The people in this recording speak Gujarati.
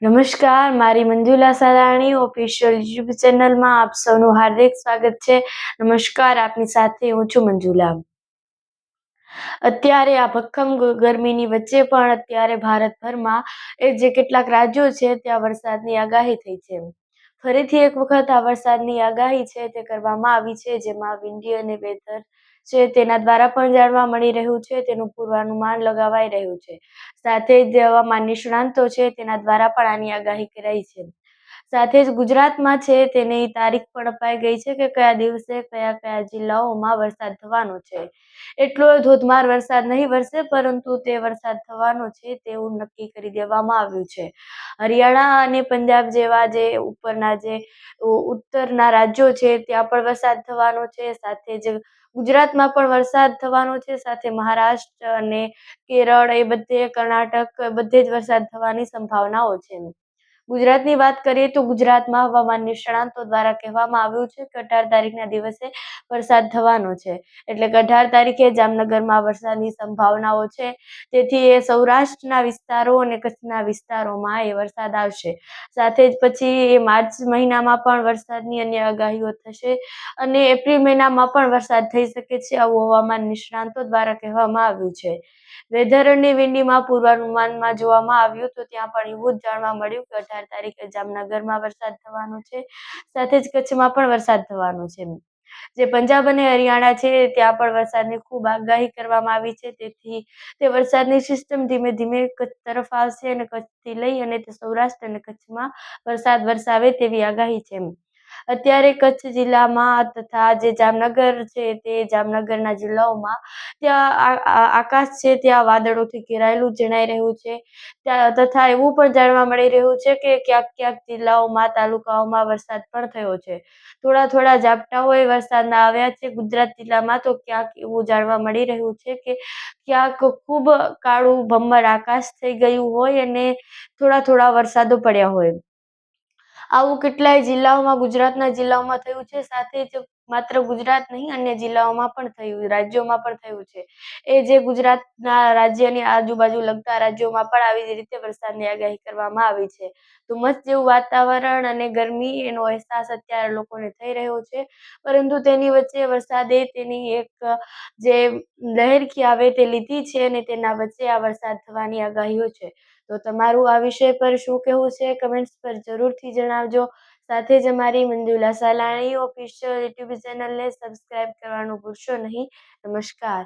નમસ્કાર, મારી મંજુલા સાલાણી ઓફિશિયલ યુટ્યુબ ચેનલમાં આપ સૌનું હાર્દિક સ્વાગત છે. નમસ્કાર, આપની સાથે હું છું મંજુલા. અત્યારે આ ભક્કમ ગરમીની વચ્ચે પણ અત્યારે ભારતભરમાં જે કેટલાક રાજ્યો છે ત્યાં વરસાદની આગાહી થઈ છે. ફરીથી એક વખત આ વરસાદની આગાહી છે તે કરવામાં આવી છે, જેમાં વિન્ડી અને વેધર છે તેના દ્વારા પણ જાણવા મળી રહ્યું છે, તેનું પૂર્વાનુમાન લગાવાઈ રહ્યું છે. સાથે જ હવામાન નિષ્ણાંતો છે તેના દ્વારા પણ આની આગાહી કરાઈ છે. સાથે જ ગુજરાતમાં છે તેની તારીખ પણ અપાઈ ગઈ છે કે કયા દિવસે કયા કયા જિલ્લાઓમાં વરસાદ થવાનો છે. એટલો ધોધમાર વરસાદ નહીં વરસે, પરંતુ તે વરસાદ થવાનો છે તેવું નક્કી કરી દેવામાં આવ્યું છે. હરિયાણા અને પંજાબ જેવા જે ઉપરના જે ઉત્તરના રાજ્યો છે ત્યાં પણ વરસાદ થવાનો છે. સાથે જ ગુજરાતમાં પણ વરસાદ થવાનો છે. સાથે મહારાષ્ટ્ર અને કેરળ એ બધે, કર્ણાટક બધે જ વરસાદ થવાની સંભાવનાઓ છે. ગુજરાતની વાત કરીએ તો ગુજરાતમાં હવામાન નિષ્ણાંતો દ્વારા કહેવામાં આવ્યું છે કે 18 તારીખના દિવસે વરસાદ થવાનો છે. એટલે કે 18 તારીખે જામનગરમાં વરસાદની સંભાવનાઓ છે. તેથી એ સૌરાષ્ટ્રના વિસ્તારો અને કચ્છના વિસ્તારોમાં એ વરસાદ આવશે. સાથે જ પછી એ માર્ચ મહિનામાં પણ વરસાદની અન્ય આગાહીઓ થશે અને એપ્રિલ મહિનામાં પણ વરસાદ થઈ શકે છે, આવું હવામાન નિષ્ણાંતો દ્વારા કહેવામાં આવ્યું છે. વેધર અને વિન્ડીમાં પૂર્વાનુમાનમાં જોવામાં આવ્યું તો ત્યાં પણ એવું જ જાણવા મળ્યું કે 18 તારીખે જામનગરમાં વરસાદ થવાનો છે. સાથે જ કચ્છમાં પણ વરસાદ થવાનો છે. જે પંજાબ અને હરિયાણા છે ત્યાં પણ વરસાદની ખૂબ આગાહી કરવામાં આવી છે. તેથી તે વરસાદની સિસ્ટમ ધીમે ધીમે કચ્છ તરફ આવશે અને કચ્છથી લઈ અને તે સૌરાષ્ટ્ર અને કચ્છમાં વરસાદ વરસાવે તેવી આગાહી છે. અત્યારે કચ્છ જિલ્લામાં તથા જે જામનગર છે તે જામનગરના જિલ્લાઓમાં ત્યાં આકાશ છે ત્યાં વાદળોથી ઘેરાયેલું જણાઈ રહ્યું છે. તથા એવું પણ જાણવા મળી રહ્યું છે કે ક્યાંક ક્યાંક જિલ્લાઓમાં, તાલુકાઓમાં વરસાદ પણ થયો છે. થોડા થોડા ઝાપટાઓ એ વરસાદના આવ્યા છે. ગુજરાત જિલ્લામાં તો ક્યાંક એવું જાણવા મળી રહ્યું છે કે ક્યાંક ખૂબ કાળું ભમ્મર આકાશ થઈ ગયું હોય અને થોડા થોડા વરસાદો પડ્યા હોય. આવું કેટલાય જિલ્લાઓમાં, ગુજરાતના જિલ્લાઓમાં થયું છે. સાથે જ માત્ર ગુજરાત નહીં, અન્ય જિલ્લાઓમાં પણ થયું, રાજ્યોમાં પણ થયું છે. એ જે ગુજરાતના રાજ્યની આજુબાજુ લગતા રાજ્યોમાં પણ આવી જ રીતે વરસાદની આગાહી કરવામાં આવી છે. ધુમ્મસ જેવું વાતાવરણ અને ગરમી એનો અહેસાસ અત્યારે લોકોને થઈ રહ્યો છે. પરંતુ તેની વચ્ચે વરસાદે તેની એક જે લહેરખી આવે તે લીધી છે અને તેના વચ્ચે આ વરસાદ થવાની આગાહીઓ છે. તો તમારું આ વિષય પર શું કહેવું છે? કમેન્ટ્સ પર જરૂરથી જણાવજો. સાથે જ અમારી મંજુલા સાલાણી ઓફિશિયલ યુટ્યુબ ચેનલને સબસ્ક્રાઇબ કરવાનું ભૂલશો નહીં. નમસ્કાર.